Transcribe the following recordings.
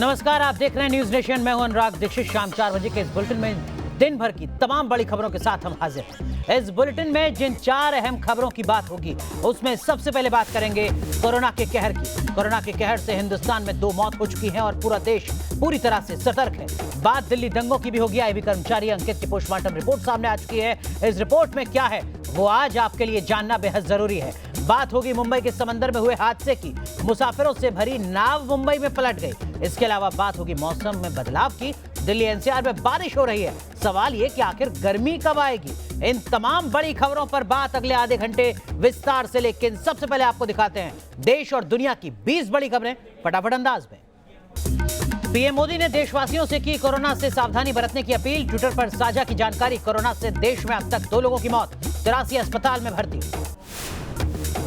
नमस्कार, आप देख रहे हैं न्यूज नेशन। मैं हूं अनुराग दीक्षित। शाम 4 बजे के इस बुलेटिन में दिन भर की तमाम बड़ी खबरों के साथ हम हाजिर हैं। इस बुलेटिन में जिन 4 अहम खबरों की बात होगी उसमें सबसे पहले बात करेंगे कोरोना के कहर की। कोरोना के कहर से हिंदुस्तान में 2 मौत हो चुकी हैं और पूरा देश पूरी तरह से सतर्क है। बात दिल्ली दंगों की भी होगी। आईबी कर्मचारी अंकित की पोस्टमार्टम रिपोर्ट सामने आ चुकी है। इस रिपोर्ट में क्या है वो आज आपके लिए जानना बेहद जरूरी है। बात होगी मुंबई के समंदर में हुए हादसे की। मुसाफिरों से भरी नाव मुंबई में पलट गई। इसके अलावा बात होगी मौसम में बदलाव की। दिल्ली एनसीआर में बारिश हो रही है। सवाल ये कि आखिर गर्मी कब आएगी। इन तमाम बड़ी खबरों पर बात अगले आधे घंटे विस्तार से, लेकिन सबसे पहले आपको दिखाते हैं देश और दुनिया की 20 बड़ी खबरें फटाफट अंदाज में। पीएम मोदी ने देशवासियों से की कोरोना से सावधानी बरतने की अपील। ट्विटर पर साझा की जानकारी। कोरोना से देश में अब तक 2 लोगों की मौत, 83 अस्पताल में भर्ती।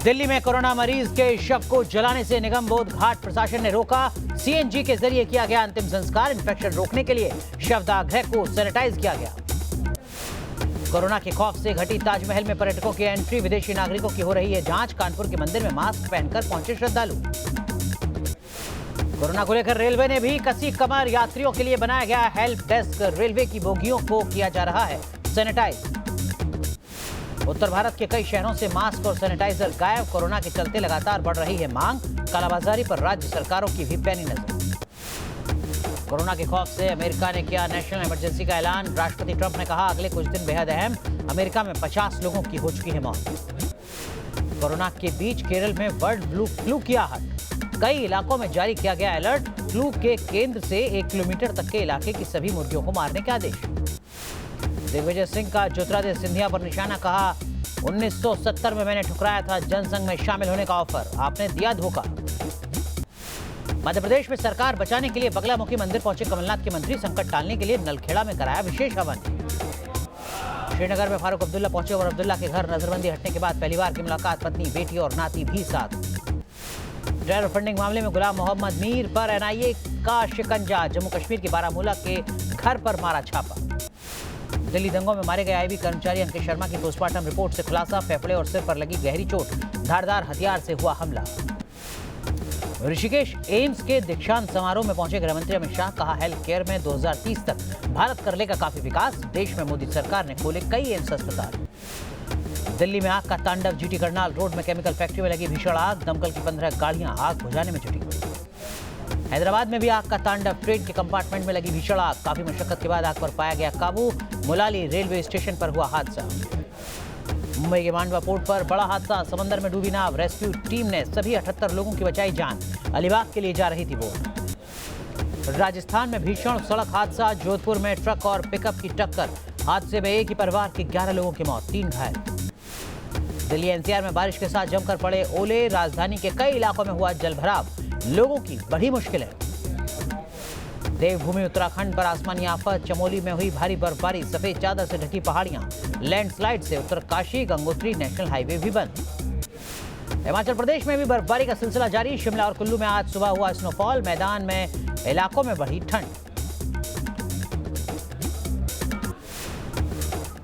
दिल्ली में कोरोना मरीज के शव को जलाने से निगम बोध घाट प्रशासन ने रोका। सीएनजी के जरिए किया गया अंतिम संस्कार। इन्फेक्शन रोकने के लिए शवदाह को सैनिटाइज किया गया। कोरोना के खौफ से घटी ताजमहल में पर्यटकों की एंट्री। विदेशी नागरिकों की हो रही है जांच। कानपुर के मंदिर में मास्क पहनकर पहुंचे श्रद्धालु। कोरोना को लेकर रेलवे ने भी कसी कमर। यात्रियों के लिए बनाया गया हेल्प डेस्क। रेलवे की बोगियों को किया जा रहा है सैनिटाइज। उत्तर भारत के कई शहरों से मास्क और सैनिटाइजर गायब। कोरोना के चलते लगातार बढ़ रही है मांग। कालाबाजारी पर राज्य सरकारों की भी पैनी नजर। कोरोना के खौफ से अमेरिका ने किया नेशनल इमरजेंसी का ऐलान। राष्ट्रपति ट्रंप ने कहा अगले कुछ दिन बेहद अहम। अमेरिका में 50 लोगों की हो चुकी है मौत। कोरोना के बीच केरल में बर्ड फ्लू की आहट। कई इलाकों में जारी किया गया अलर्ट। फ्लू के केंद्र से 1 किलोमीटर तक के इलाके की सभी मुर्गियों को मारने के आदेश। दिग्विजय सिंह का ज्योतिरादित्य सिंधिया पर निशाना। कहा 1970 में मैंने ठुकराया था जनसंघ में शामिल होने का ऑफर, आपने दिया धोखा। मध्य प्रदेश में सरकार बचाने के लिए बगलामुखी मंदिर पहुंचे कमलनाथ के मंत्री। संकट टालने के लिए नलखेड़ा में कराया विशेष हवन। श्रीनगर में फारूक अब्दुल्ला पहुंचे और अब्दुल्ला के घर नजरबंदी हटने के बाद पहली बार की मुलाकात। पत्नी, बेटी और नाती भी साथ। टेरर फंडिंग मामले में गुलाम मोहम्मद मीर पर एनआईए का शिकंजा। जम्मू कश्मीर के बारामूला के घर पर मारा छापा। दिल्ली दंगों में मारे गए आईबी कर्मचारी अंकित शर्मा की पोस्टमार्टम रिपोर्ट से खुलासा। फेफड़े और सिर पर लगी गहरी चोट। धारदार हथियार से हुआ हमला। ऋषिकेश एम्स के दीक्षांत समारोह में पहुंचे गृहमंत्री अमित शाह। कहा हेल्थ केयर में 2030 तक भारत कर लेगा काफी विकास। देश में मोदी सरकार ने खोले कई एम्स अस्पताल। दिल्ली में आग का तांडव। जीटी करनाल रोड में केमिकल फैक्ट्री में लगी भीषण आग। दमकल की 15 गाड़ियां आग बुझाने में जुटी। हैदराबाद में भी आग का तांडव। ट्रेन के कंपार्टमेंट में लगी भीषण आग। काफी मशक्कत के बाद आग पर पाया गया काबू। मुलाली रेलवे स्टेशन पर हुआ हादसा। मुंबई के मांडवा पोर्ट पर बड़ा हादसा। समंदर में डूबी नाव। रेस्क्यू टीम ने सभी 78 लोगों की बचाई जान। अलीबाग के लिए जा रही थी बोट। राजस्थान में भीषण सड़क हादसा। जोधपुर में ट्रक और पिकअप की टक्कर। हादसे में एक ही परिवार के 11 लोगों की मौत, 3 घायल। दिल्ली एनसीआर में बारिश के साथ जमकर पड़े ओले। राजधानी के कई इलाकों में हुआ जलभराव। लोगों की बड़ी मुश्किल है। देवभूमि उत्तराखंड पर आसमानी आफत। चमोली में हुई भारी बर्फबारी। सफेद चादर से ढकी पहाड़ियां। लैंडस्लाइड से उत्तरकाशी गंगोत्री नेशनल हाईवे भी बंद। हिमाचल प्रदेश में भी बर्फबारी का सिलसिला जारी। शिमला और कुल्लू में आज सुबह हुआ स्नोफॉल। मैदान में इलाकों में बढ़ी ठंड।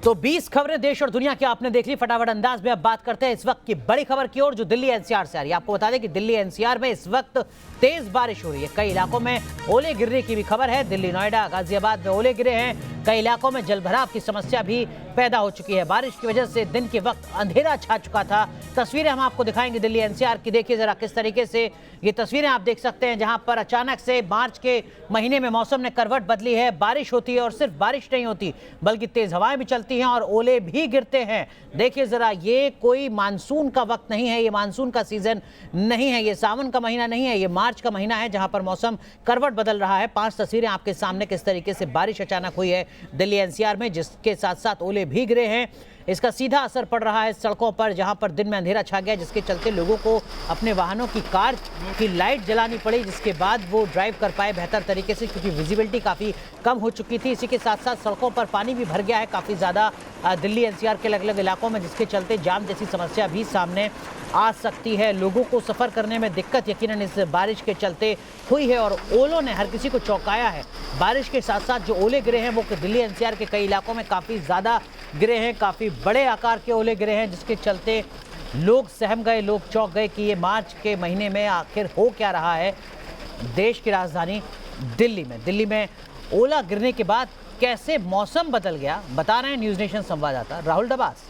तो 20 खबरें देश और दुनिया की आपने देख ली। फटाफट अंदाज में अब बात करते हैं इस वक्त की बड़ी खबर की ओर, जो दिल्ली एनसीआर से आ रही है। आपको बता दें कि दिल्ली एनसीआर में इस वक्त तेज बारिश हो रही है। कई इलाकों में ओले गिरने की भी खबर है। दिल्ली, नोएडा, गाजियाबाद में ओले गिरे हैं। कई इलाकों में जलभराव की समस्या भी पैदा हो चुकी है। बारिश की वजह से दिन के वक्त अंधेरा छा चुका था। तस्वीरें हम आपको दिखाएंगे दिल्ली एनसीआर की। देखिए जरा किस तरीके से ये तस्वीरें आप देख सकते हैं, जहां पर अचानक से मार्च के महीने में मौसम ने करवट बदली है। बारिश होती है और सिर्फ बारिश नहीं होती बल्कि तेज हवाएं भी चलती हैं और ओले भी गिरते हैं। देखिए जरा, ये कोई मानसून का वक्त नहीं है, ये मानसून का सीजन नहीं है, ये सावन का महीना नहीं है, ये मार्च का महीना है जहां पर मौसम करवट बदल रहा है। 5 तस्वीरें आपके सामने किस तरीके से बारिश अचानक हुई है दिल्ली एनसीआर में, जिसके साथ साथ ओले भी गिरे हैं। इसका सीधा असर पड़ रहा है सड़कों पर, जहां पर दिन में अंधेरा छा गया, जिसके चलते लोगों को अपने वाहनों की कार की लाइट जलानी पड़ी, जिसके बाद वो ड्राइव कर पाए बेहतर तरीके से, क्योंकि विजिबिलिटी काफ़ी कम हो चुकी थी। इसी के साथ साथ सड़कों पर पानी भी भर गया है काफ़ी ज़्यादा दिल्ली एनसीआर के अलग अलग इलाकों में, जिसके चलते जाम जैसी समस्या भी सामने आ सकती है। लोगों को सफ़र करने में दिक्कत यकीनन इस बारिश के चलते हुई है और ओलों ने हर किसी को चौंकाया है। बारिश के साथ साथ जो ओले गिरे हैं वो दिल्ली एनसीआर के कई इलाकों में काफ़ी ज़्यादा गिरे हैं। काफ़ी बड़े आकार के ओले गिरे हैं, जिसके चलते लोग सहम गए, लोग चौंक गए कि ये मार्च के महीने में आखिर हो क्या रहा है। देश की राजधानी दिल्ली में ओला गिरने के बाद कैसे मौसम बदल गया, बता रहे हैं न्यूज नेशन संवाददाता राहुल डबास।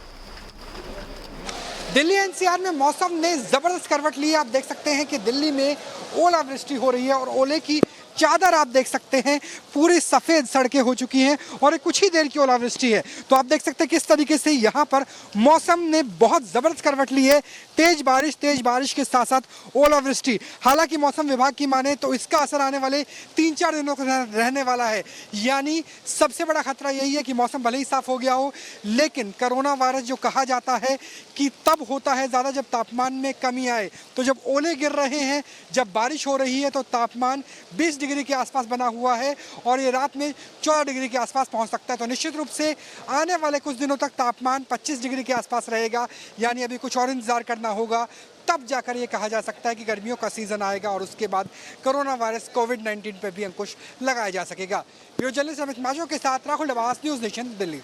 दिल्ली एनसीआर में मौसम ने जबरदस्त करवट ली है। आप देख सकते हैं कि दिल्ली में ओलावृष्टि हो रही है और ओले की चादर आप देख सकते हैं, पूरी सफ़ेद सड़कें हो चुकी हैं और ये कुछ ही देर की ओलावृष्टि है। तो आप देख सकते हैं किस तरीके से यहाँ पर मौसम ने बहुत ज़बरदस्त करवट ली है। तेज बारिश के साथ साथ ओलावृष्टि। हालांकि मौसम विभाग की माने तो इसका असर आने वाले 3-4 दिनों को रहने वाला है। यानी सबसे बड़ा खतरा यही है कि मौसम भले ही साफ हो गया हो, लेकिन कोरोना वायरस जो कहा जाता है कि तब होता है ज़्यादा जब तापमान में कमी आए। तो जब ओले गिर रहे हैं, जब बारिश हो रही है, तो तापमान 20 डिग्री के आसपास बना हुआ है और ये रात में 14 डिग्री के आसपास पहुंच सकता है। तो निश्चित रूप से आने वाले कुछ दिनों तक तापमान 25 डिग्री के आसपास रहेगा। यानी अभी कुछ और इंतजार करना होगा, तब जाकर ये कहा जा सकता है कि गर्मियों का सीजन आएगा और उसके बाद कोरोना वायरस कोविड-19 पर भी अंकुश लगाया जा सकेगा। वीडियो जर्नलिस्ट अमित माजो के साथ राहुल डबास, न्यूज नेशन, दिल्ली।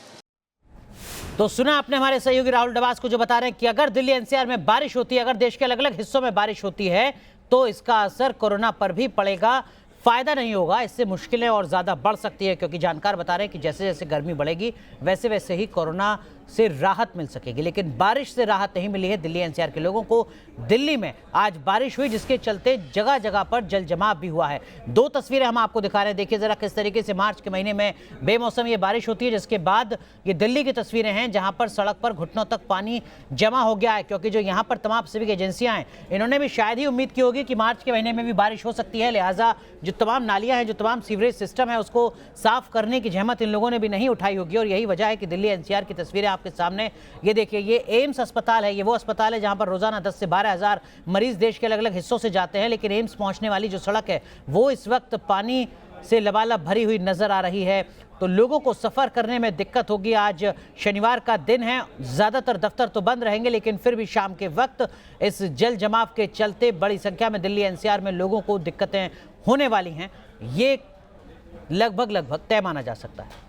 तो सुना आपने हमारे सहयोगी राहुल डबास को, जो बता रहे हैं कि अगर दिल्ली एनसीआर में बारिश होती है, अगर देश के अलग अलग हिस्सों में बारिश होती है, तो इसका असर कोरोना पर भी पड़ेगा। फायदा नहीं होगा, इससे मुश्किलें और ज़्यादा बढ़ सकती है, क्योंकि जानकार बता रहे हैं कि जैसे जैसे गर्मी बढ़ेगी वैसे वैसे ही कोरोना से राहत मिल सकेगी। लेकिन बारिश से राहत नहीं मिली है दिल्ली एनसीआर के लोगों को। दिल्ली में आज बारिश हुई, जिसके चलते जगह जगह पर जल जमाव भी हुआ है। 2 तस्वीरें हम आपको दिखा रहे हैं, देखिए जरा किस तरीके से मार्च के महीने में बेमौसम ये बारिश होती है, जिसके बाद ये दिल्ली की तस्वीरें हैं जहां पर सड़क पर घुटनों तक पानी जमा हो गया है। क्योंकि जो यहाँ पर तमाम सिविक एजेंसियां हैं, इन्होंने भी शायद ही उम्मीद की होगी कि मार्च के महीने में भी बारिश हो सकती है, लिहाजा जो तमाम नालियां हैं, जो तमाम सीवरेज सिस्टम है, उसको साफ करने की जहमत इन लोगों ने भी नहीं उठाई होगी। और यही वजह है कि दिल्ली एनसीआर की तस्वीरें आपके सामने, ये देखिए, ये एम्स अस्पताल है। ये वो अस्पताल है जहां पर रोजाना 10 से 12 हज़ार मरीज देश के अलग अलग हिस्सों से जाते हैं। लेकिन एम्स पहुंचने वाली जो सड़क है वो इस वक्त पानी से लबालब भरी हुई नजर आ रही है। तो लोगों को सफर करने में दिक्कत होगी। आज शनिवार का दिन है, ज्यादातर दफ्तर तो बंद रहेंगे, लेकिन फिर भी शाम के वक्त इस जल जमाव के चलते बड़ी संख्या में दिल्ली एनसीआर में लोगों को दिक्कतें होने वाली हैं। ये लगभग तय माना जा सकता है।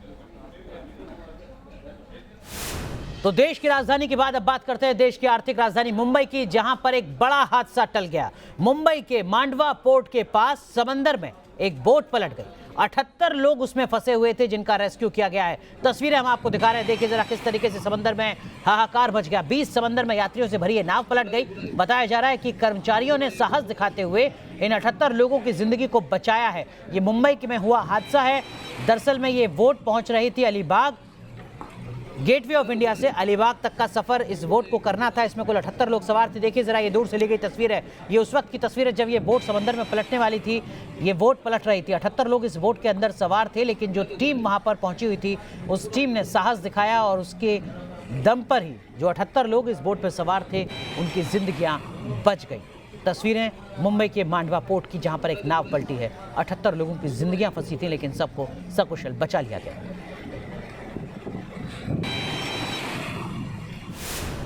तो देश की राजधानी के बाद अब बात करते हैं देश की आर्थिक राजधानी मुंबई की, जहां पर एक बड़ा हादसा टल गया। मुंबई के मांडवा पोर्ट के पास समंदर में एक बोट पलट गई। 78 लोग उसमें फंसे हुए थे, जिनका रेस्क्यू किया गया है। तस्वीरें हम आपको दिखा रहे हैं, देखिए जरा किस तरीके से समंदर में हाहाकार मच गया। 20 समंदर में यात्रियों से भरी ये नाव पलट गई। बताया जा रहा है कि कर्मचारियों ने साहस दिखाते हुए इन 78 लोगों की जिंदगी को बचाया है। ये मुंबई में हुआ हादसा है। दरअसल में ये बोट पहुंच रही थी अलीबाग, गेटवे ऑफ इंडिया से अलीबाग तक का सफर इस बोट को करना था। इसमें कुल 78 लोग सवार थे। देखिए जरा, ये दूर से ली गई तस्वीर है। ये उस वक्त की तस्वीर है जब ये बोट समंदर में पलटने वाली थी। ये बोट पलट रही थी, 78 लोग इस बोट के अंदर सवार थे। लेकिन जो टीम वहां पर पहुंची हुई थी, उस टीम ने साहस दिखाया और उसके दम पर ही जो 78 लोग इस बोट पर सवार थे, उनकी जिंदगियां बच गई। तस्वीरें मुंबई के मांडवा पोर्ट की, जहां पर एक नाव पलटी है। 78 लोगों की जिंदगियां फंसी थी, लेकिन सबको सकुशल बचा लिया गया।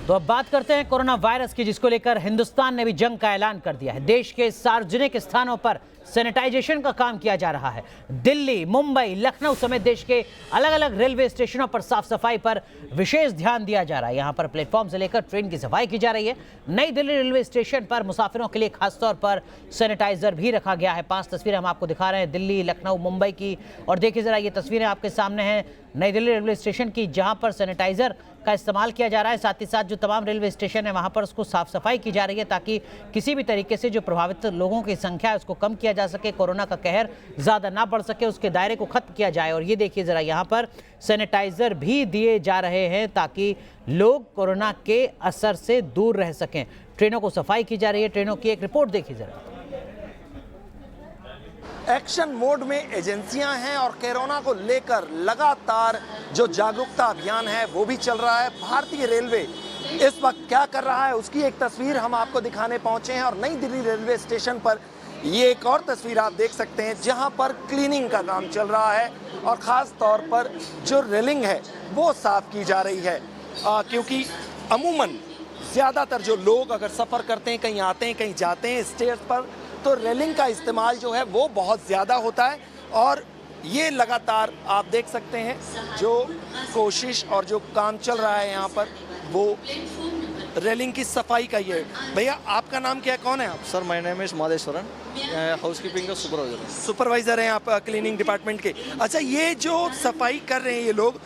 तो अब बात करते हैं कोरोना वायरस की, जिसको लेकर हिंदुस्तान ने भी जंग का ऐलान कर दिया है। देश के सार्वजनिक स्थानों पर सैनिटाइजेशन का काम किया जा रहा है। दिल्ली, मुंबई, लखनऊ समेत देश के अलग अलग रेलवे स्टेशनों पर साफ सफाई पर विशेष ध्यान दिया जा रहा है। यहां पर प्लेटफॉर्म से लेकर ट्रेन की सफाई की जा रही है। नई दिल्ली रेलवे स्टेशन पर मुसाफिरों के लिए खासतौर पर सैनिटाइजर भी रखा गया है। 5 तस्वीरें हम आपको दिखा रहे हैं दिल्ली, लखनऊ, मुंबई की। और देखिए जरा, ये तस्वीरें आपके सामने हैं नई दिल्ली रेलवे स्टेशन की, जहां पर सैनिटाइजर का इस्तेमाल किया जा रहा है। साथ ही साथ जो तमाम रेलवे स्टेशन है वहां पर उसको साफ सफाई की जा रही है, ताकि किसी भी तरीके से जो प्रभावित लोगों की संख्या है उसको कम किया जा सके, कोरोना का कहर ज़्यादा ना बढ़ सके, उसके दायरे को खत्म किया जाए। और ये देखिए ज़रा, यहाँ पर सैनिटाइज़र भी दिए जा रहे हैं ताकि लोग कोरोना के असर से दूर रह सकें। ट्रेनों को सफाई की जा रही है। ट्रेनों की एक रिपोर्ट देखिए ज़रा। एक्शन मोड में एजेंसियां हैं और कोरोना को लेकर लगातार जो जागरूकता अभियान है वो भी चल रहा है। भारतीय रेलवे इस वक्त क्या कर रहा है उसकी एक तस्वीर हम आपको दिखाने पहुंचे हैं। और नई दिल्ली रेलवे स्टेशन पर ये एक और तस्वीर आप देख सकते हैं, जहां पर क्लीनिंग का काम चल रहा है और ख़ास तौर पर जो रेलिंग है वो साफ़ की जा रही है। क्योंकि अमूमन ज़्यादातर जो लोग अगर सफ़र करते हैं, कहीं आते हैं, कहीं जाते हैं स्टेज पर, तो रेलिंग का इस्तेमाल जो है वो बहुत ज़्यादा होता है। और ये लगातार आप देख सकते हैं जो कोशिश और जो काम चल रहा है यहाँ पर, वो रेलिंग की सफाई का ये भैया आपका नाम क्या है, कौन है आप? Sir my name is Madeshwaran, housekeeping का सुपरवाइजर हूँ। सुपरवाइजर हैं आप क्लीनिंग डिपार्टमेंट के। अच्छा, ये जो सफाई कर रहे हैं ये लोग,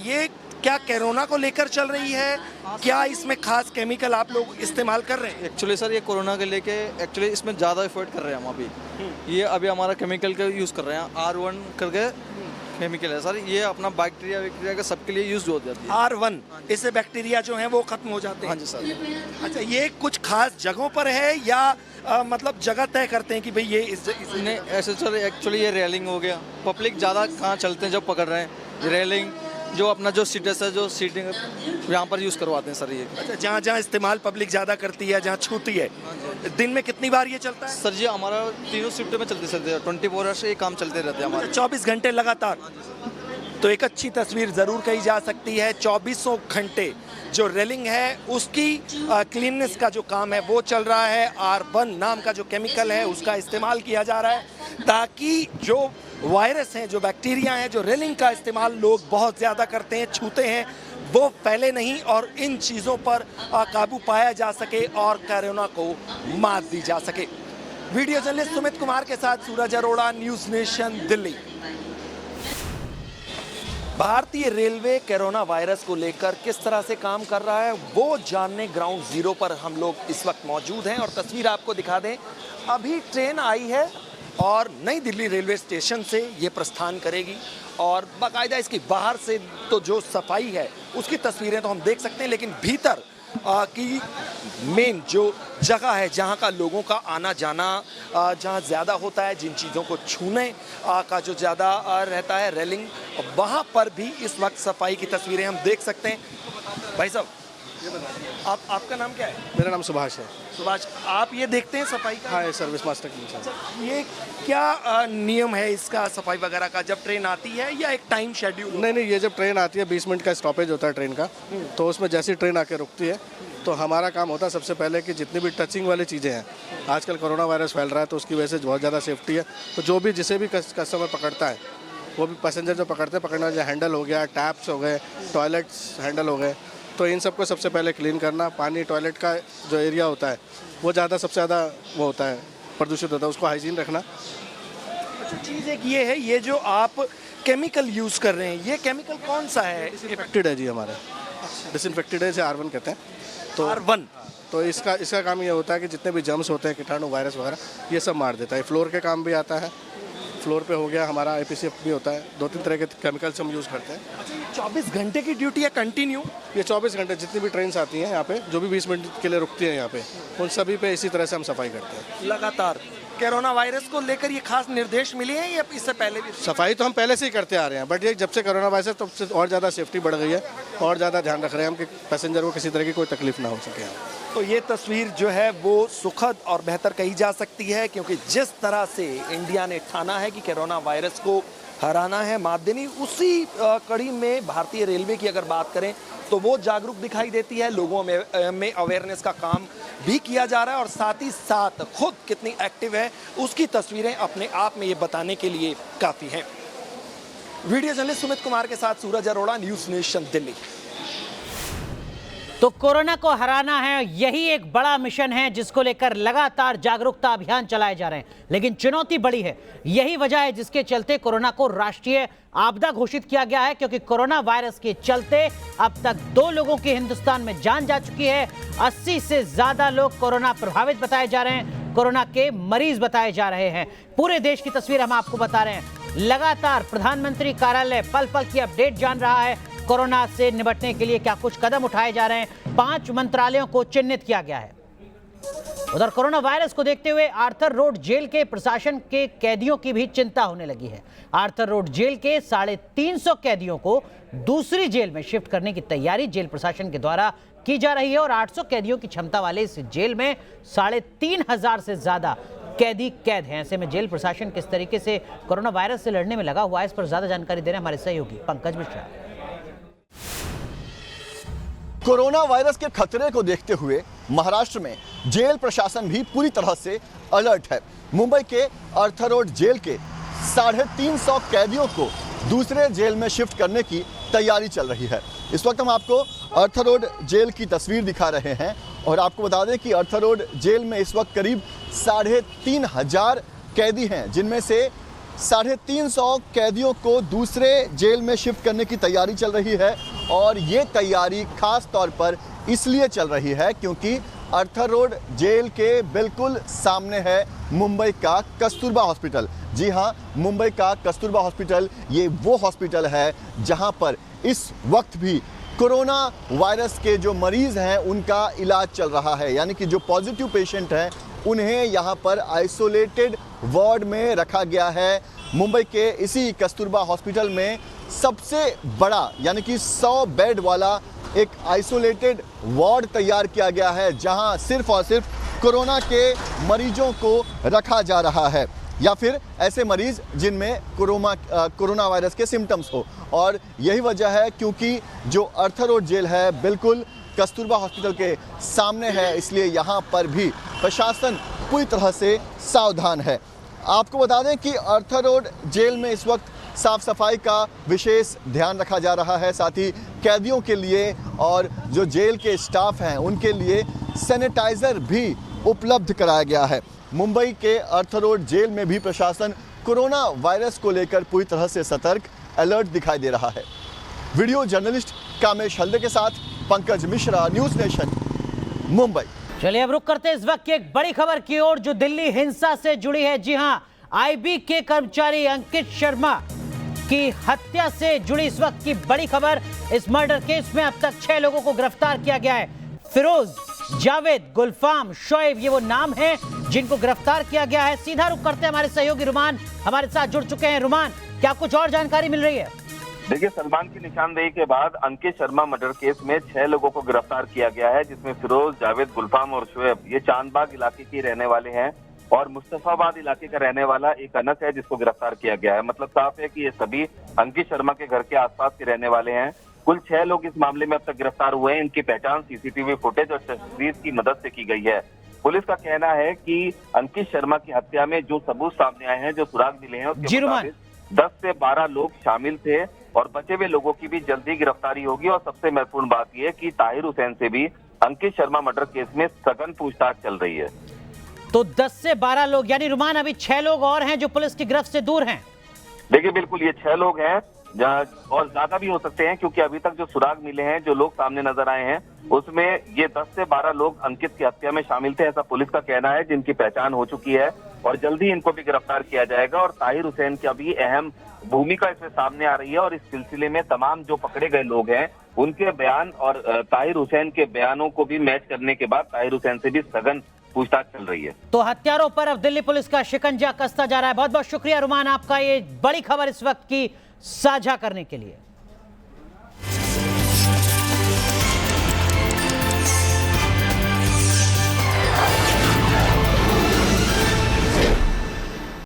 ये क्या कोरोना को लेकर चल रही है? क्या इसमें खास केमिकल आप लोग इस्तेमाल कर रहे हैं? एक्चुअली सर ये कोरोना के लेके एक्चुअली इसमें ज़्यादा एफर्ट कर रहे हैं हम अभी। ये अभी हमारा केमिकल का यूज़ कर रहे हैं, R1 करके केमिकल है सर। ये अपना बैक्टीरिया का सबके लिए यूज़ हो जाती है। R1, इससे बैक्टीरिया जो है वो खत्म हो जाते हैं। हाँ जी सर। अच्छा, ये कुछ खास जगहों पर है या मतलब जगह तय करते हैं कि भाई ये इस नहीं ऐसे सर, एक्चुअली ये रेलिंग हो गया। पब्लिक ज़्यादा कहाँ चलते हैं जब पकड़ रहे हैं, रेलिंग जो अपना जो सीटेस है, जो सीटिंग यहाँ पर यूज़ करवाते हैं सर ये। अच्छा, जहाँ जहाँ इस्तेमाल पब्लिक ज़्यादा करती है, जहाँ छूती है, दिन में कितनी बार ये चलता है? सर जी हमारा तीनों शिफ्ट में चलते 24 आवर्स ये काम चलते रहते हैं हमारे। 24 घंटे लगातार। तो एक अच्छी तस्वीर ज़रूर कही जा सकती है। 24 घंटे जो रेलिंग है उसकी क्लीननेस का जो काम है वो चल रहा है। R1 नाम का जो केमिकल है उसका इस्तेमाल किया जा रहा है ताकि जो वायरस हैं, जो बैक्टीरिया हैं, जो रेलिंग का इस्तेमाल लोग बहुत ज़्यादा करते हैं, छूते हैं, वो फैले नहीं और इन चीज़ों पर काबू पाया जा सके और कोरोना को मात दी जा सके। वीडियो जर्नलिस्ट सुमित कुमार के साथ सूरज अरोड़ा, न्यूज़ नेशन, दिल्ली। भारतीय रेलवे कोरोना वायरस को लेकर किस तरह से काम कर रहा है वो जानने ग्राउंड जीरो पर हम लोग इस वक्त मौजूद हैं और तस्वीर आपको दिखा दें। अभी ट्रेन आई है और नई दिल्ली रेलवे स्टेशन से ये प्रस्थान करेगी और बाकायदा इसकी बाहर से तो जो सफाई है उसकी तस्वीरें तो हम देख सकते हैं, लेकिन भीतर की मेन जो जगह है जहाँ का लोगों का आना जाना जहाँ ज़्यादा होता है, जिन चीज़ों को छूने का जो ज़्यादा रहता है, रेलिंग, वहाँ पर भी इस वक्त सफाई की तस्वीरें हम देख सकते हैं। भाई साहब, आपका नाम क्या है? मेरा नाम सुभाष है। सुभाष, आप ये देखते हैं सफाई का? हाँ, सर्विस मास्टर की। ये क्या नियम है इसका सफाई वगैरह का जब ट्रेन आती है या एक टाइम शेड्यूल? नहीं, ये जब ट्रेन आती है 20 मिनट का स्टॉपेज होता है ट्रेन का, तो उसमें जैसी ट्रेन आके रुकती है तो हमारा काम होता है सबसे पहले कि जितनी भी टचिंग वाली चीज़ें हैं, आजकल कोरोना वायरस फैल रहा है तो उसकी वजह से बहुत ज़्यादा सेफ्टी है, तो जो भी जिसे भी कस्टमर पकड़ता है, वो भी पैसेंजर जो पकड़ते हैं, पकड़ना जो हैंडल हो गया, टैप्स हो गए, टॉयलेट्स हैंडल हो गए, तो इन सबको सबसे पहले क्लीन करना। पानी टॉयलेट का जो एरिया होता है वो सबसे ज़्यादा वो होता है, प्रदूषित होता है, उसको हाइजीन रखना। अच्छा, चीज़ एक ये है, ये जो आप केमिकल यूज़ कर रहे हैं, ये केमिकल कौन सा है? डिसइंफेक्टेड है जी हमारे, डिसइंफेक्टेड है, इसे R1 कहते हैं। तो R1, तो इसका काम ये होता है कि जितने भी जर्म्स होते हैं, कीटाणु, वायरस वगैरह, ये सब मार देता है। फ्लोर के काम भी आता है, फ्लोर पे हो गया हमारा, IPCF भी होता है, 2-3 तरह के केमिकल्स हम यूज़ करते हैं। अच्छा, ये 24 घंटे की ड्यूटी है कंटिन्यू? ये 24 घंटे जितनी भी ट्रेन आती हैं यहाँ पे, जो भी 20 मिनट के लिए रुकती हैं यहाँ पे, उन सभी पे इसी तरह से हम सफाई करते हैं लगातार। कोरोना वायरस को लेकर ये खास निर्देश मिले हैं या इससे पहले भी? सफाई तो हम पहले से ही करते आ रहे हैं, बट ये जब से कोरोना वायरस है तब से और ज़्यादा सेफ्टी बढ़ गई है और ज़्यादा ध्यान रख रहे हैं हम कि पैसेंजर को किसी तरह की कोई तकलीफ ना हो सके यहाँ। तो ये तस्वीर जो है वो सुखद और बेहतर कही जा सकती है, क्योंकि जिस तरह से इंडिया ने ठाना है कि कोरोना वायरस को हराना है, मात देनी, उसी कड़ी में भारतीय रेलवे की अगर बात करें तो वो जागरूक दिखाई देती है। लोगों में अवेयरनेस का काम भी किया जा रहा है और साथ ही साथ खुद कितनी एक्टिव है उसकी तस्वीरें अपने आप में ये बताने के लिए काफ़ी हैं। वीडियो जर्नलिस्ट सुमित कुमार के साथ सूरज अरोड़ा, न्यूज़ नेशन, दिल्ली। तो कोरोना को हराना है, यही एक बड़ा मिशन है जिसको लेकर लगातार जागरूकता अभियान चलाए जा रहे हैं, लेकिन चुनौती बड़ी है। यही वजह है जिसके चलते कोरोना को राष्ट्रीय आपदा घोषित किया गया है, क्योंकि कोरोना वायरस के चलते अब तक 2 लोगों की हिंदुस्तान में जान जा चुकी है। 80 से ज्यादा लोग कोरोना प्रभावित बताए जा रहे हैं, कोरोना के मरीज बताए जा रहे हैं। पूरे देश की तस्वीर हम आपको बता रहे हैं। लगातार प्रधानमंत्री कार्यालय पल पल की अपडेट जान रहा है। कोरोना से निपटने के लिए क्या कुछ कदम उठाए जा रहे हैं, 5 मंत्रालयों को चिन्हित किया गया है। उधर कोरोना वायरस को देखते हुए आर्थर रोड जेल के प्रशासन के कैदियों की भी चिंता होने लगी है। आर्थर रोड जेल के 350 कैदियों को दूसरी जेल में शिफ्ट करने की तैयारी जेल प्रशासन के द्वारा की जा रही है और 800 कैदियों की क्षमता वाले इस जेल में 3500 से ज्यादा कैदी कैद हैं। ऐसे में जेल प्रशासन किस तरीके से कोरोना वायरस से लड़ने में लगा हुआ है, इस पर ज्यादा जानकारी दे रहे हैं हमारे सहयोगी पंकज मिश्रा। कोरोना वायरस के खतरे को देखते हुए महाराष्ट्र में जेल प्रशासन भी पूरी तरह से अलर्ट है। मुंबई के आर्थर रोड जेल के 350 कैदियों को दूसरे जेल में शिफ्ट करने की तैयारी चल रही है। इस वक्त हम आपको अर्थर रोड जेल की तस्वीर दिखा रहे हैं और आपको बता दें कि अर्थर रोड जेल में इस वक्त करीब 3,500 कैदी हैं, जिनमें से 350 कैदियों को दूसरे जेल में शिफ्ट करने की तैयारी चल रही है। और ये तैयारी खास तौर पर इसलिए चल रही है क्योंकि अर्थर रोड जेल के बिल्कुल सामने है मुंबई का कस्तूरबा हॉस्पिटल। जी हाँ, मुंबई का कस्तूरबा हॉस्पिटल ये वो हॉस्पिटल है जहां पर इस वक्त भी कोरोना वायरस के जो मरीज़ हैं उनका इलाज चल रहा है, यानी कि जो पॉजिटिव पेशेंट हैं उन्हें यहाँ पर आइसोलेटेड वार्ड में रखा गया है। मुंबई के इसी कस्तूरबा हॉस्पिटल में सबसे बड़ा यानी कि 100 बेड वाला एक आइसोलेटेड वार्ड तैयार किया गया है, जहां सिर्फ और सिर्फ कोरोना के मरीजों को रखा जा रहा है या फिर ऐसे मरीज जिनमें कोरोना वायरस के सिम्टम्स हो। और यही वजह है क्योंकि जो अर्थर रोड जेल है बिल्कुल कस्तूरबा हॉस्पिटल के सामने है, इसलिए यहाँ पर भी प्रशासन पूरी तरह से सावधान है। आपको बता दें कि अर्थर रोड जेल में इस वक्त साफ सफाई का विशेष ध्यान रखा जा रहा है, साथ ही कैदियों के लिए और जो जेल के स्टाफ हैं उनके लिए सैनिटाइज़र भी उपलब्ध कराया गया है। मुंबई के अर्थर रोड जेल में भी प्रशासन कोरोना वायरस को लेकर पूरी तरह से सतर्क अलर्ट दिखाई दे रहा है। वीडियो जर्नलिस्ट कामेश हल्दे के साथ पंकज मिश्रा, न्यूज़ नेशन, मुंबई। चलिए अब रुक करते हैं इस वक्त की एक बड़ी खबर की ओर जो दिल्ली हिंसा से जुड़ी है। जी हां, आईबी के कर्मचारी अंकित शर्मा की हत्या से जुड़ी इस वक्त की बड़ी खबर। इस मर्डर केस में अब तक 6 लोगों को गिरफ्तार किया गया है। फिरोज, जावेद, गुलफाम, शोएब ये वो नाम हैं जिनको गिरफ्तार किया गया है। सीधा रुक करते हैं, हमारे सहयोगी रुमान हमारे साथ जुड़ चुके हैं। रुमान, क्या कुछ और जानकारी मिल रही है? देखिए, सलमान की निशानदेही के बाद अंकित शर्मा मर्डर केस में 6 लोगों को गिरफ्तार किया गया है, जिसमें फिरोज, जावेद, गुलफाम और शोएब ये चांदबाग इलाके के रहने वाले हैं और मुस्तफाबाद इलाके का रहने वाला एक अनस है जिसको गिरफ्तार किया गया है। मतलब साफ है कि ये सभी अंकित शर्मा के घर के आसपास के रहने वाले हैं। कुल 6 लोग इस मामले में अब तक गिरफ्तार हुए हैं। इनकी पहचान सीसीटीवी फुटेज और तस्वीर की मदद से की गई है। पुलिस का कहना है कि अंकित शर्मा की हत्या में जो सबूत सामने आए हैं, जो सुराग मिले हैं, उसके मुताबिक 10 से 12 लोग शामिल थे और बचे हुए लोगों की भी जल्दी गिरफ्तारी होगी। और सबसे महत्वपूर्ण बात यह है कि ताहिर हुसैन से भी अंकित शर्मा मर्डर केस में सघन पूछताछ चल रही है। तो 10 से 12 लोग, यानी रुमान अभी 6 लोग और हैं जो पुलिस की गिरफ्त से दूर हैं। देखिए, बिल्कुल ये 6 लोग हैं और ज्यादा भी हो सकते हैं, क्योंकि अभी तक जो सुराग मिले हैं, जो लोग सामने नजर आए हैं, उसमें ये 10 से 12 लोग अंकित की हत्या में शामिल थे, ऐसा पुलिस का कहना है, जिनकी पहचान हो चुकी है और जल्दी इनको भी गिरफ्तार किया जाएगा। और ताहिर हुसैन की अभी अहम भूमिका इसमें सामने आ रही है और इस सिलसिले में तमाम जो पकड़े गए लोग हैं उनके बयान और ताहिर हुसैन के बयानों को भी मैच करने के बाद ताहिर हुसैन से भी सघन पूछताछ चल रही है। तो हत्यारों पर अब दिल्ली पुलिस का शिकंजा कसता जा रहा है। बहुत बहुत शुक्रिया रुमान आपका ये बड़ी खबर इस वक्त की साझा करने के लिए।